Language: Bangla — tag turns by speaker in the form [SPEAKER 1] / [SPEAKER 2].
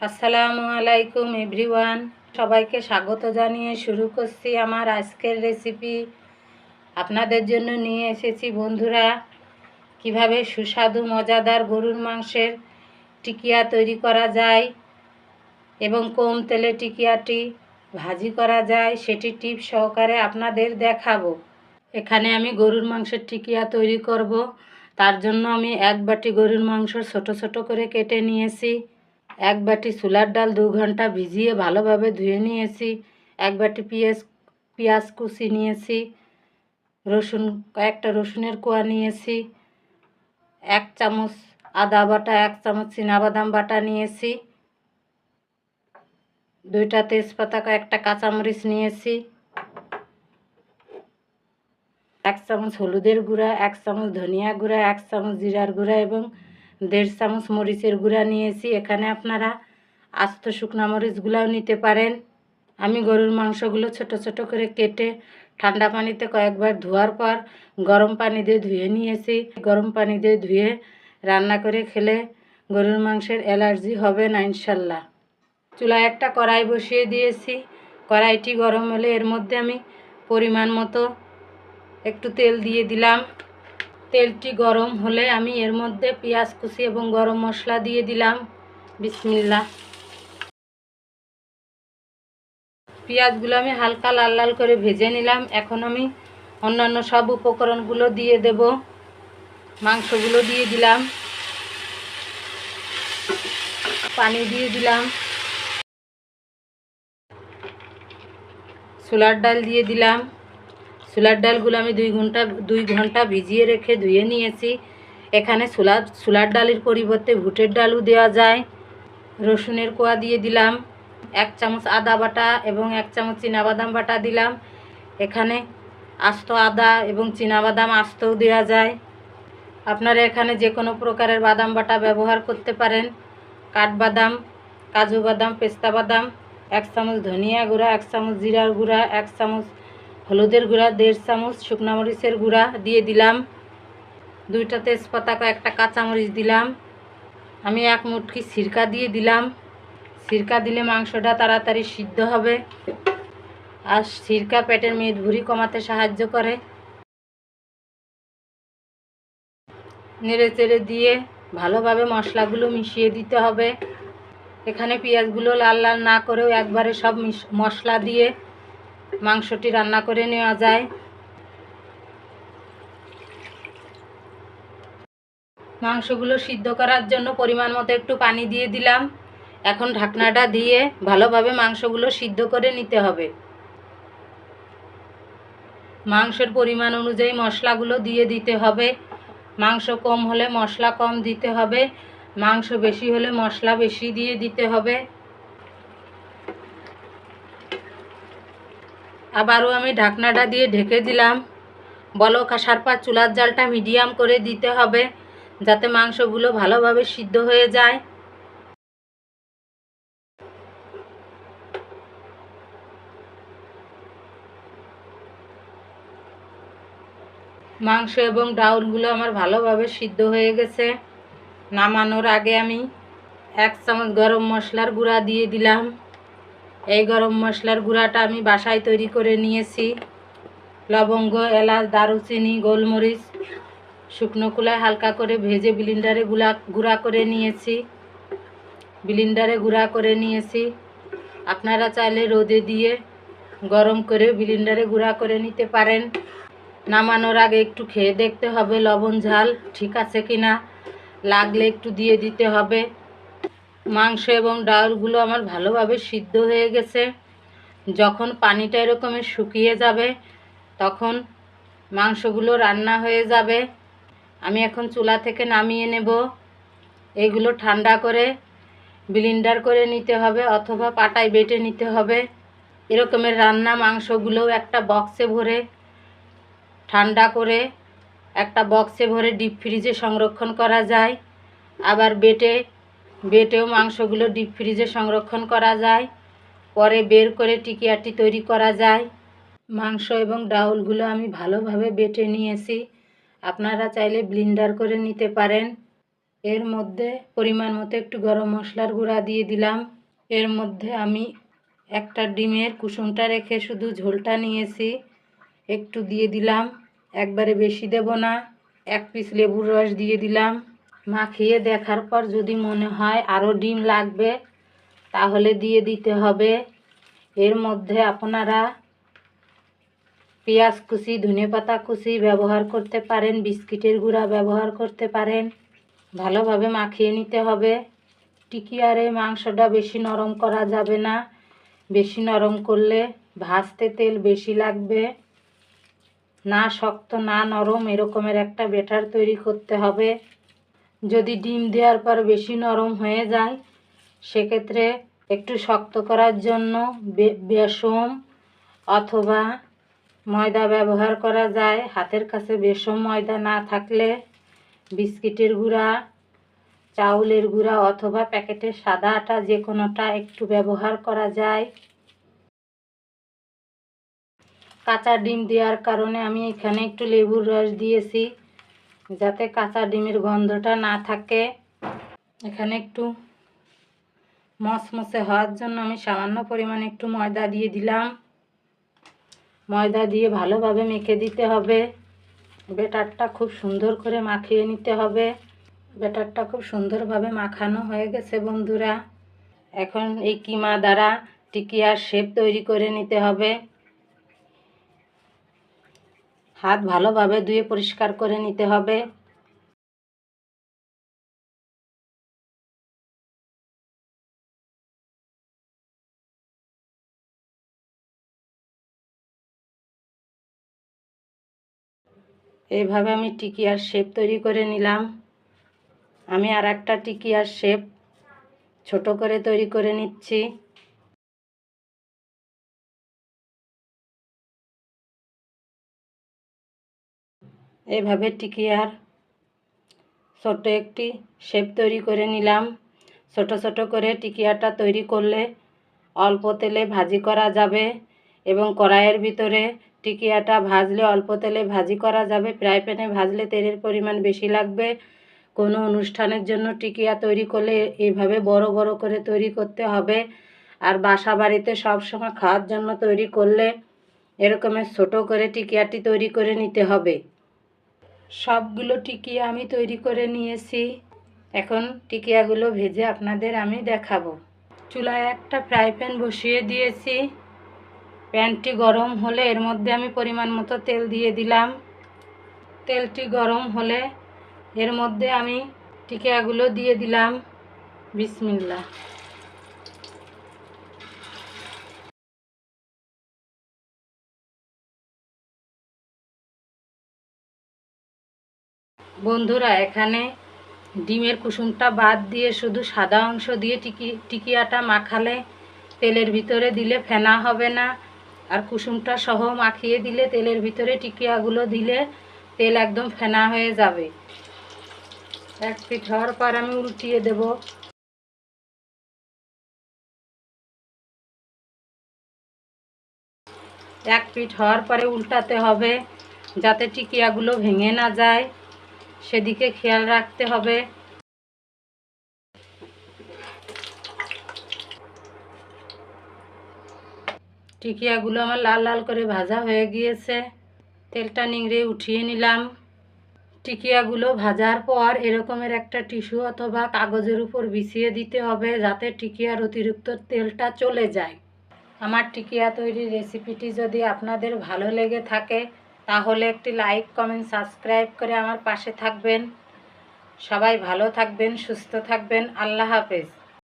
[SPEAKER 1] আসসালামু আলাইকুম এভরিওয়ান, সবাইকে স্বাগত জানিয়ে শুরু করছি আমার আজকের রেসিপি। আপনাদের জন্য নিয়ে এসেছি বন্ধুরা, কিভাবে সুস্বাদু মজাদার গরুর মাংসের টিকিয়া তৈরি করা যায় এবং কম তেলে টিকিয়াটি ভাজি করা যায় সেটি টিপস সহকারে আপনাদের দেখাবো। এখানে আমি গরুর মাংসের টিকিয়া তৈরি করব। তার জন্য আমি এক বাটি গরুর মাংস ছোট ছোট করে কেটে নিয়েছি। এক বাটি ছোলার ডাল 2 ঘন্টা ভিজিয়ে ভালোভাবে ধুয়ে নিয়েছি। এক বাটি পেঁয়াজ কুচি নিয়েছি। কয়েকটা রসুনের কোয়া নিয়েছি। 1 চামচ আদা বাটা, 1 চামচ চীনাবাদাম বাটা নিয়েছি। 2টা তেজপাতা, কয়েকটা কাঁচামরিচ নিয়েছি। 1 চামচ হলুদের গুঁড়া, 1 চামচ ধনিয়া গুঁড়া, 1 চামচ জিরার গুঁড়া এবং 1.5 চামচ মরিচের গুঁড়া নিয়েছি। এখানে আপনারা আস্ত শুকনো মরিচগুলোও নিতে পারেন। আমি গরুর মাংসগুলো ছোট ছোট করে কেটে ঠান্ডা পানিতে কয়েকবার ধোয়ার পর গরম পানি দিয়ে ধুয়ে নিয়েছি। গরম পানি দিয়ে ধুয়ে রান্না করে খেলে গরুর মাংসের অ্যালার্জি হবে না ইনশাল্লাহ। চুলায় একটা কড়াই বসিয়ে দিয়েছি। কড়াইটি গরম হলে এর মধ্যে আমি পরিমাণ মতো একটু তেল দিয়ে দিলাম। তেলটি গরম হলে আমি এর মধ্যে পেঁয়াজ কুচি এবং গরম মশলা দিয়ে দিলাম। বিসমিল্লাহ। পেঁয়াজগুলো আমি হালকা লাল লাল করে ভেজে নিলাম। এখন আমি অন্যান্য সব উপকরণগুলো দিয়ে দেব। মাংসগুলো দিয়ে দিলাম, পানি দিয়ে দিলাম, ছোলার ডাল দিয়ে দিলাম। ছোলার ডালগুলো আমি 2 ঘন্টা ভিজিয়ে রেখে ধুয়ে নিয়েছি। এখানে ছোলার ডালের পরিবর্তে ভুটের ডালও দেওয়া যায়। রসুনের কোয়া দিয়ে দিলাম। 1 চামচ আদা বাটা এবং 1 চামচ চীনাবাদাম বাটা দিলাম। এখানে আস্ত আদা এবং চীনাবাদাম আস্তও দেওয়া যায়। আপনারা এখানে যে কোনো প্রকারের বাদাম বাটা ব্যবহার করতে পারেন। কাঠবাদাম, কাজু বাদাম, পেস্তা বাদাম, 1 চামচ ধনিয়া গুঁড়া, 1 চামচ জিরার গুঁড়া, 1 চামচ হলুদের গুঁড়া, 1.5 চামচ শুকনো মরিচের গুঁড়া দিয়ে দিলাম। 2টা তেজপাতা, কয়েকটা কাঁচামরিচ দিলাম। আমি 1 মুটকি সিরকা দিয়ে দিলাম। সিরকা দিলে মাংসটা তাড়াতাড়ি সিদ্ধ হবে আর সিরকা পেটের মেদভুঁড়ি কমাতে সাহায্য করে। নেড়ে চেড়ে দিয়ে ভালোভাবে মশলাগুলো মিশিয়ে দিতে হবে। এখানে পেঁয়াজগুলো লাল লাল না করেও একবারে সব মশলা দিয়ে মাংসটি রান্না করে নেওয়া যায়। মাংসগুলো সিদ্ধ করার জন্য পরিমাণ মতো একটু পানি দিয়ে দিলাম। এখন ঢাকনাটা দিয়ে ভালোভাবে মাংসগুলো সিদ্ধ করে নিতে হবে। মাংসের পরিমাণ অনুযায়ী মশলাগুলো দিয়ে দিতে হবে। মাংস কম হলে মশলা কম দিতে হবে, মাংস বেশি হলে মশলা বেশি দিয়ে দিতে হবে। আবারও আমি ঢাকনাটা দিয়ে ঢেকে দিলাম। বলক আসার পর চুলার জালটা মিডিয়াম করে দিতে হবে যাতে মাংসগুলো ভালোভাবে সিদ্ধ হয়ে যায়। মাংস এবং ডাউলগুলো আমার ভালোভাবে সিদ্ধ হয়ে গেছে। নামানোর আগে আমি 1 চামচ গরম মশলার গুঁড়া দিয়ে দিলাম। এই গরম মশলার গুঁড়াটা আমি বাসায় তৈরি করে নিয়েছি। লবঙ্গ, এলাচ, দারুচিনি, গোলমরিচ শুকনো খোলায় হালকা করে ভেজে ব্লেন্ডারে গুঁড়া করে নিয়েছি। আপনারা চাইলে রোদে দিয়ে গরম করে ব্লেন্ডারে গুঁড়া করে নিতে পারেন। নামানোর আগে একটু খেয়ে দেখতে হবে লবণ ঝাল ঠিক আছে কিনা, লাগলে একটু দিয়ে দিতে হবে। মাংস এবং ডাউলগুলো আমার ভালোভাবে সিদ্ধ হয়ে গেছে। যখন পানিটা এরকমের শুকিয়ে যাবে তখন মাংসগুলো রান্না হয়ে যাবে। আমি এখন চুলা থেকে নামিয়ে নেব। এগুলো ঠান্ডা করে ব্লেন্ডার করে নিতে হবে অথবা পাটায় বেটে নিতে হবে। এরকমের রান্না মাংসগুলোও একটা বক্সে ভরে ঠান্ডা করে ডিপ ফ্রিজে সংরক্ষণ করা যায়। আবার বেটেও মাংসগুলো ডিপ ফ্রিজে সংরক্ষণ করা যায়। পরে বের করে টিকিয়াটি তৈরি করা যায়। মাংস এবং ডাউলগুলো আমি ভালোভাবে বেটে নিয়েছি। আপনারা চাইলে ব্লেন্ডার করে নিতে পারেন। এর মধ্যে পরিমাণ মতো একটু গরম মশলার গুঁড়া দিয়ে দিলাম। এর মধ্যে আমি একটা ডিমের কুসুমটা রেখে শুধু ঝোলটা নিয়েছি, একটু দিয়ে দিলাম, একবারে বেশি দেব না। 1 পিস লেবুর রস দিয়ে দিলাম। মাখিয়ে দেখার পর যদি মনে হয় আরও ডিম লাগবে তাহলে দিয়ে দিতে হবে। এর মধ্যে আপনারা পেঁয়াজ কুচি, ধনেপাতা কুচি ব্যবহার করতে পারেন, বিস্কিটের গুঁড়া ব্যবহার করতে পারেন। ভালোভাবে মাখিয়ে নিতে হবে। টিকিয়ারে মাংসটা বেশি নরম করা যাবে না, বেশি নরম করলে ভাজতে তেল বেশি লাগবে। না শক্ত না নরম এরকমের একটা ব্যাটার তৈরি করতে হবে। যদি ডিম দেওয়ার পর বেশি নরম হয়ে যায় সেক্ষেত্রে একটু শক্ত করার জন্য বেসন অথবা ময়দা ব্যবহার করা যায়। হাতের কাছে বেসন ময়দা না থাকলে বিস্কিটের গুঁড়া, চাউলের গুঁড়া অথবা প্যাকেটের সাদা আটা যে কোনোটা একটু ব্যবহার করা যায়। কাঁচা ডিম দেওয়ার কারণে আমি এখানে একটু লেবুর রস দিয়েছি যাতে কাঁচা ডিমের গন্ধটা না থাকে। এখানে একটু মচমচে হওয়ার জন্য আমি সামান্য পরিমাণে একটু ময়দা দিয়ে দিলাম। ময়দা দিয়ে ভালোভাবে মেখে দিতে হবে। ব্যাটারটা খুব সুন্দর করে মাখিয়ে নিতে হবে। ব্যাটারটা খুব সুন্দরভাবে মাখানো হয়ে গেছে বন্ধুরা। এখন এই কিমা দ্বারা টিকিয়ার শেপ তৈরি করে নিতে হবে। হাত ভালোভাবে ধুয়ে পরিষ্কার করে নিতে হবে। এইভাবে আমি টিকিয়ার শেপ তৈরি করে নিলাম। আমি আর একটা টিকিয়ার শেপ ছোট করে তৈরি করে নিচ্ছি। এইভাবে টিকিয়ার ছোট একটি শেপ তৈরি করে নিলাম। ছোট ছোট করে টিকিয়াটা তৈরি করলে অল্প তেলে ভাজি করা যাবে এবং কড়াইয়ের ভিতরে টিকিয়াটা ভাজলে অল্প তেলে ভাজি করা যাবে। ফ্রাই প্যানে ভাজলে তেলের পরিমাণ বেশি লাগবে। কোনো অনুষ্ঠানের জন্য টিকিয়া তৈরি করলে এইভাবে বড় বড় করে তৈরি করতে হবে। আর বাসা বাড়িতে সবসময় খাওয়ার জন্য তৈরি করলে এরকমের ছোট করে টিকিয়াটি তৈরি করে নিতে হবে। সবগুলো টিকিয়া আমি তৈরি করে নিয়েছি। এখন টিকিয়াগুলো ভেজে আপনাদের আমি দেখাবো। চুলায় একটা ফ্রাই প্যান বসিয়ে দিয়েছি। প্যানটি গরম হলে এর মধ্যে আমি পরিমাণ মতো তেল দিয়ে দিলাম। তেলটি গরম হলে এর মধ্যে আমি টিকিয়াগুলো দিয়ে দিলাম। বিসমিল্লাহ। বন্ধুরা এখানে ডিমের কুসুমটা বাদ দিয়ে শুধু সাদা অংশ দিয়ে টিকিয়াটা মাখালে তেলের ভিতরে দিলে ফেনা হবে না। আর কুসুমটা সহ মাখিয়ে দিলে তেলের ভিতরে টিকিয়াগুলো দিলে তেল একদম ফেনা হয়ে যাবে। 1 পিঠ হওয়ার পর আমি উল্টিয়ে দেব। এক পিঠ হওয়ার পরে উল্টাতে হবে যাতে টিকিয়াগুলো ভেঙে না যায়, সেদিকে খেয়াল রাখতে হবে। টিকিয়াগুলো আমার লাল লাল করে ভাজা হয়ে গিয়েছে। তেলটা নিংড়ে উঠিয়ে নিলাম। টিকিয়াগুলো ভাজার পর এরকমের একটা টিস্যু অথবা কাগজের উপর বিছিয়ে দিতে হবে যাতে টিকিয়ার অতিরিক্ত তেলটা চলে যায়। আমার টিকিয়া তৈরির রেসিপিটি যদি আপনাদের ভালো লেগে থাকে তাহলে একটি লাইক, কমেন্ট, সাবস্ক্রাইব করে আমার পাশে থাকবেন। সবাই ভালো থাকবেন, সুস্থ থাকবেন। আল্লাহ হাফেজ।